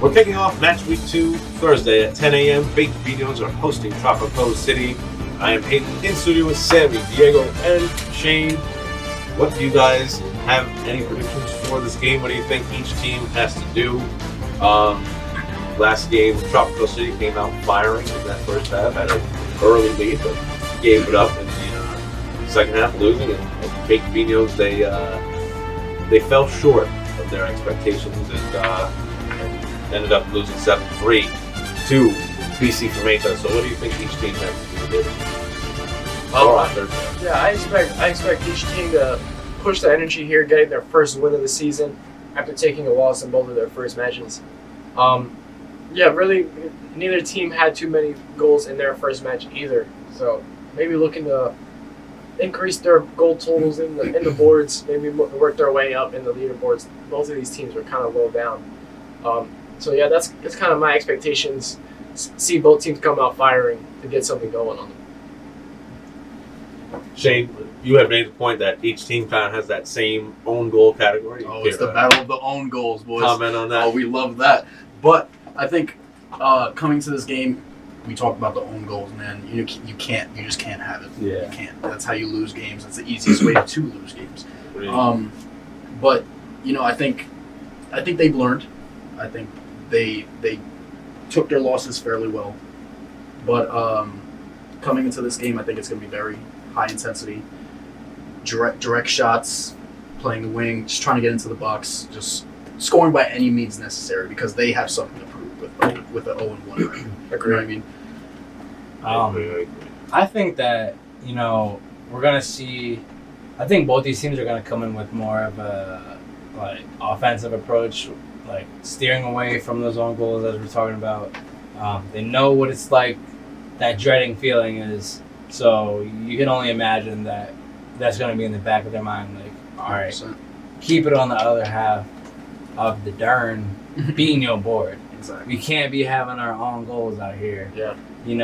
We're kicking off match week 2 Thursday at 10 a.m. Baked Biñhos are hosting Tropicos City. I am Hayden in studio with Sammy, Diego, and Shane. What do you guys have any predictions for this game? What do you think each team has to do? Last game, Tropicos City came out firing in that first half, had an early lead, but gave it up in the second half, losing. And Baked Biñhos, they fell short of their expectations and ended up losing 7-3 to BC Fumetas. So what do you think each team has to do? I expect each team to push the energy here, getting their first win of the season after taking a loss in both of their first matches. Really, neither team had too many goals in their first match either. So maybe looking to increase their goal totals in the boards, maybe work their way up in the leaderboards. Both of these teams were kind of low down. That's kind of my expectations. See both teams come out firing to get something going on them. Shane, you have made the point that each team kind of has that same own goal category. It's the battle of the own goals, boys. Comment on that. Oh, we love that. But I think coming to this game, we talked about the own goals, man. You just can't have it. Yeah. You can't. That's how you lose games. That's the easiest way to lose games. But I think they've learned. I think they took their losses fairly well. But coming into this game, I think it's going to be very high intensity, direct shots, playing the wing, just trying to get into the box, just scoring by any means necessary because they have something to prove with the 0-1 record. You know what I mean? I think that we're gonna see. I think both these teams are gonna come in with more of a offensive approach, like steering away from those own goals as we're talking about. They know what it's like, that dreading feeling is. So you can only imagine that that's going to be in the back of their mind. Like, all right, 100%. Keep it on the other half of the darn Biñho board. Exactly. We can't be having our own goals out here. Yeah. You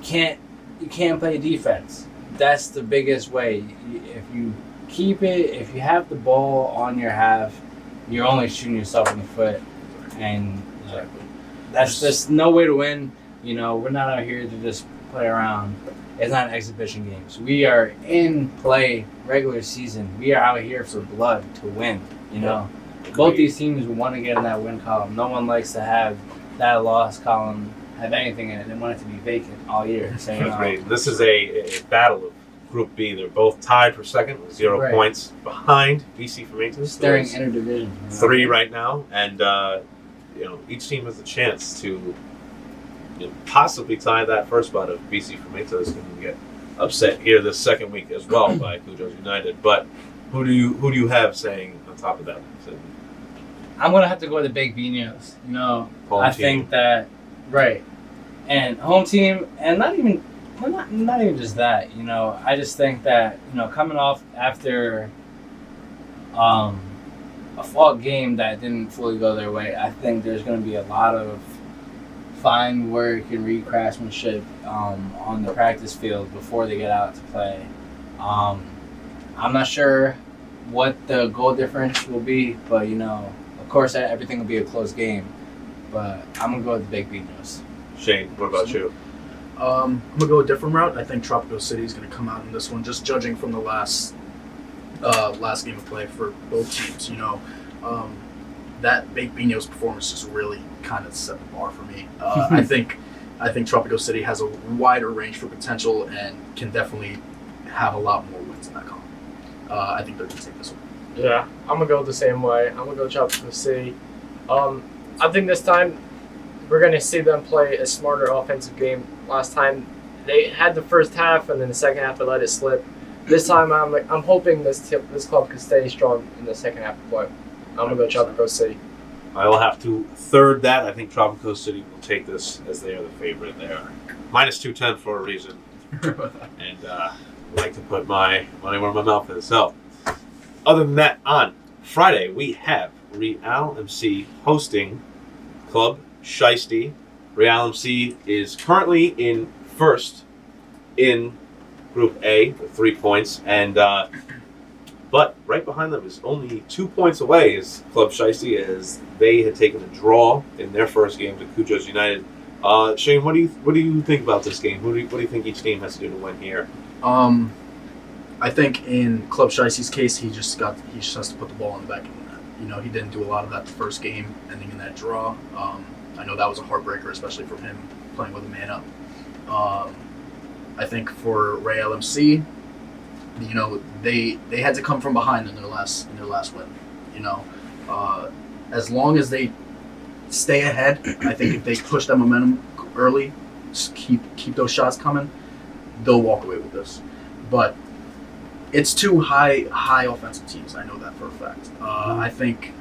can't play defense. That's the biggest way. If you keep it, if you have the ball on your half, you're only shooting yourself in the foot, and that's just no way to win. We're not out here to just play around. It's not an exhibition games. We are in play regular season. We are out here for blood to win. Both these teams want to get in that win column. No one likes to have that loss column have anything in it. They want it to be vacant all year. So, This is a battle of Group B. They're both tied for second with 0 points behind BC Fumetas. Staring interdivision. 3 right now, and each team has a chance to possibly tie that first spot if BC Fumetas can get upset here this second week as well by Cujos United. But who do you have saying on top of that? I'm gonna have to go with the Baked Biñhos. Home team. Think that and home team, and not even just that. I just think that coming off after a fault game that didn't fully go their way, I think there's going to be a lot of fine work and recraftsmanship on the practice field before they get out to play. I'm not sure what the goal difference will be, but of course everything will be a close game. But I'm gonna go with the Baked Biñhos. Shane, what about you? I'm gonna go a different route. I think Tropicos City is gonna come out in this one, just judging from the last game of play for both teams. That Baked Biñhos performance just really kind of set the bar for me. I think Tropicos City has a wider range for potential and can definitely have a lot more wins in that column. I think they're gonna take this one. Yeah, I'm gonna go the same way. I'm gonna go Tropicos City. I think this time we're gonna see them play a smarter offensive game. Last time they had the first half, and then the second half they let it slip. This time I'm hoping this club can stay strong in the second half of play. I'm gonna go Tropicos City. I will have to third that. I think Tropicos City will take this as they are the favorite. They are -210 for a reason, and I like to put my money where my mouth is. So, other than that, on Friday we have Real MC hosting Club Shiesty. Real MC is currently in first in Group A with 3 points, and But right behind them is only 2 points away is Club Shiesty, as they had taken a draw in their first game to Cujos United. Shane, what do you think about this game? What do you think each team has to do to win here? I think in Club Shiesty's case, he just has to put the ball in the back of the net. You know, he didn't do a lot of that the first game, ending in that draw. I know that was a heartbreaker, especially from him playing with a man up. I think for Ray LMC, you know, they had to come from behind in their last win. You know, as long as they stay ahead, I think if they push that momentum early, just keep those shots coming, they'll walk away with this. But it's two high offensive teams. I know that for a fact. I think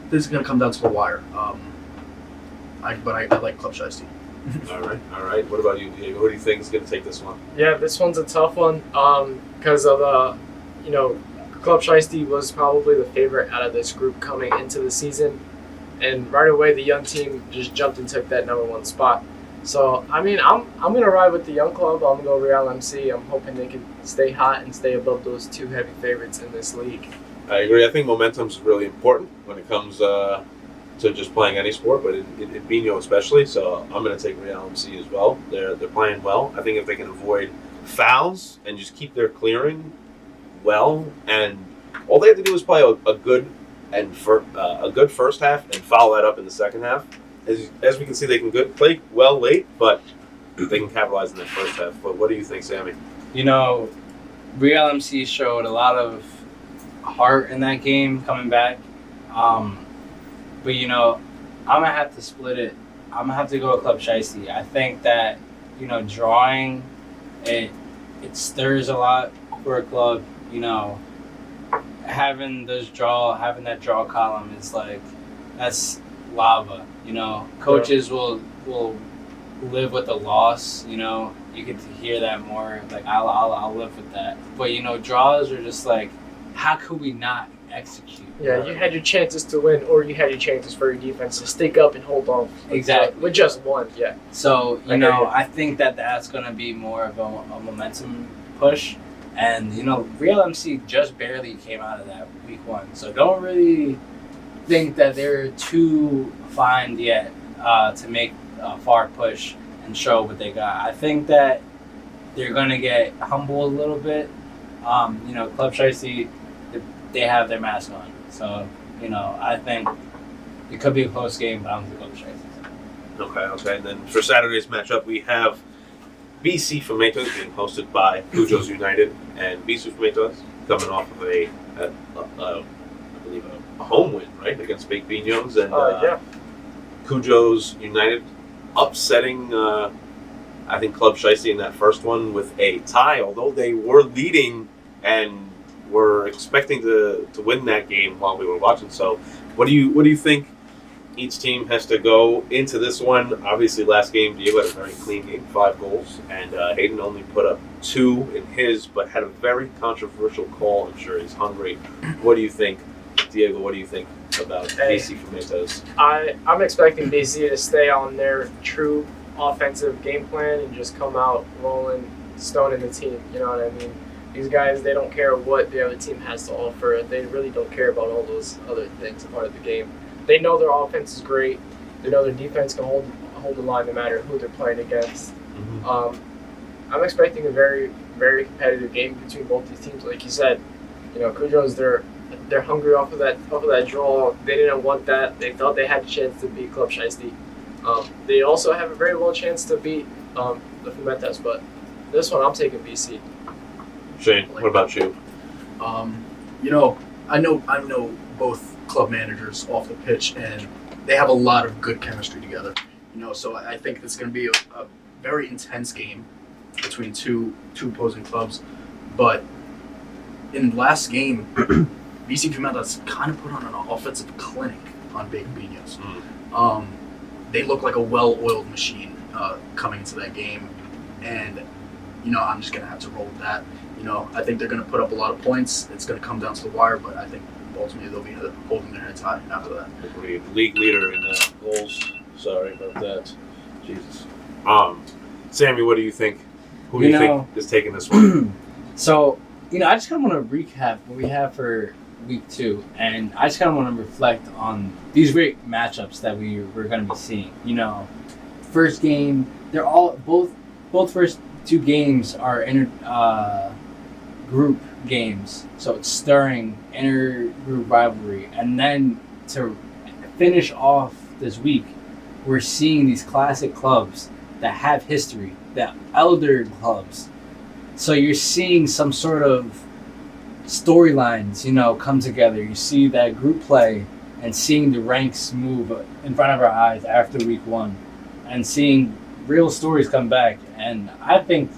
this is going to come down to the wire. I like Club Shiesty. All right. What about you, Diego? Who do you think is going to take this one? Yeah, this one's a tough one because of Club Shiesty was probably the favorite out of this group coming into the season, and right away the young team just jumped and took that number one spot. So I mean, I'm gonna ride with the young club. I'm gonna go Real MC. I'm hoping they can stay hot and stay above those two heavy favorites in this league. I agree. I think momentum's really important when it comes to just playing any sport, but in Biñho especially. So I'm going to take Real MC as well. They're playing well. I think if they can avoid fouls and just keep their clearing well, and all they have to do is play a good first half and follow that up in the second half. As we can see, they can play well late, but they can capitalize in that first half. But what do you think, Sammy? You know, Real MC showed a lot of heart in that game coming back. But, you know, I'm going to have to split it. I'm going to have to go with Club Shiesty. I think that, you know, drawing, it stirs a lot for a club. You know, having that draw column is like, that's lava. You know, coaches will live with the loss. You know, you get to hear that more. Like, I'll live with that. But, you know, draws are just like, how could we not execute? Yeah, you had your chances to win, or you had your chances for your defense to stick up and hold on. Exactly. With just one, yeah. So, I think that's going to be more of a momentum push. And, you know, Real MC just barely came out of that week one. So don't really think that they're too fine yet to make a far push and show what they got. I think that they're going to get humbled a little bit. You know, Club Shiesty, they have their mask on. So, you know, I think it could be a close game, but I'm going to go with Shiesty. Okay. And then for Saturday's matchup, we have BC Fumetas being hosted by Cujos United, and BC Fumetas coming off of I believe a home win, right, against Big Biñhos, and Cujos United upsetting, I think, Club Shiesty in that first one with a tie, although they were leading and were expecting to win that game while we were watching. So what do you think each team has to go into this one? Obviously, last game, Diego had a very clean game, 5 goals, and Hayden only put up 2 in his, but had a very controversial call. I'm sure he's hungry. What do you think, Diego? What do you think about BC Fumetas? I'm expecting BC to stay on their true offensive game plan and just come out rolling, stoning the team. You know what I mean? These guys, they don't care what the other team has to offer. They really don't care about all those other things a part of the game. They know their offense is great. They know their defense can hold the line no matter who they're playing against. Mm-hmm. I'm expecting a very, very competitive game between both these teams. Like you said, you know, Cujos, they're hungry off of that draw. They didn't want that. They thought they had a chance to beat Club Shiesty. They also have a very well chance to beat the Fumetas, but this one I'm taking BC. Shane, what about you? You know, I know both club managers off the pitch, and they have a lot of good chemistry together. You know, so I think it's going to be a very intense game between two opposing clubs. But in the last game, BC Fumetas kind of put on an offensive clinic on Big Biñhos. They look like a well-oiled machine coming into that game, and you know, I'm just going to have to roll with that. You know, I think they're going to put up a lot of points. It's going to come down to the wire, but I think ultimately they'll be holding their heads high after that. League leader in goals. Sorry about that. Jesus. Sammy, what do you think? Who do you think is taking this one? So, I just kind of want to recap what we have for week 2, and I just kind of want to reflect on these great matchups that we're going to be seeing. First game, they're all both first 2 games are group games, so it's stirring inter-group rivalry, and then to finish off this week, we're seeing these classic clubs that have history, the elder clubs. So you're seeing some sort of storylines, come together. You see that group play and seeing the ranks move in front of our eyes after week 1 and seeing real stories come back. And I think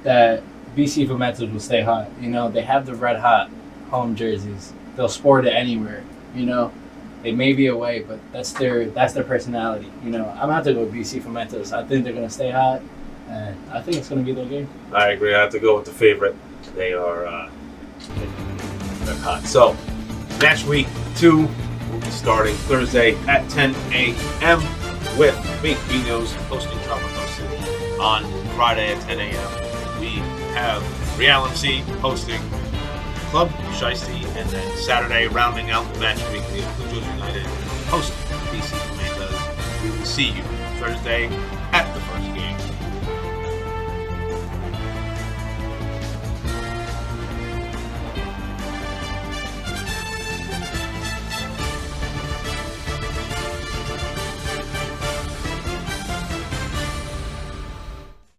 that BC Fumetas will stay hot. They have the red hot home jerseys. They'll sport it anywhere. They may be away, but that's their personality. I'm gonna have to go with BC Fumetas. I think they're gonna stay hot, and I think it's gonna be their game. I agree. I have to go with the favorite. They are they're hot. So, match week 2 will be starting Thursday at 10 a.m. with me, Biñhos, hosting Tropicos City. On Friday at 10 a.m. we have Reality hosting Club Shiesty, and then Saturday, rounding out the match week, we have Cujos United hosting BC Fumetas. We will see you Thursday at the first game.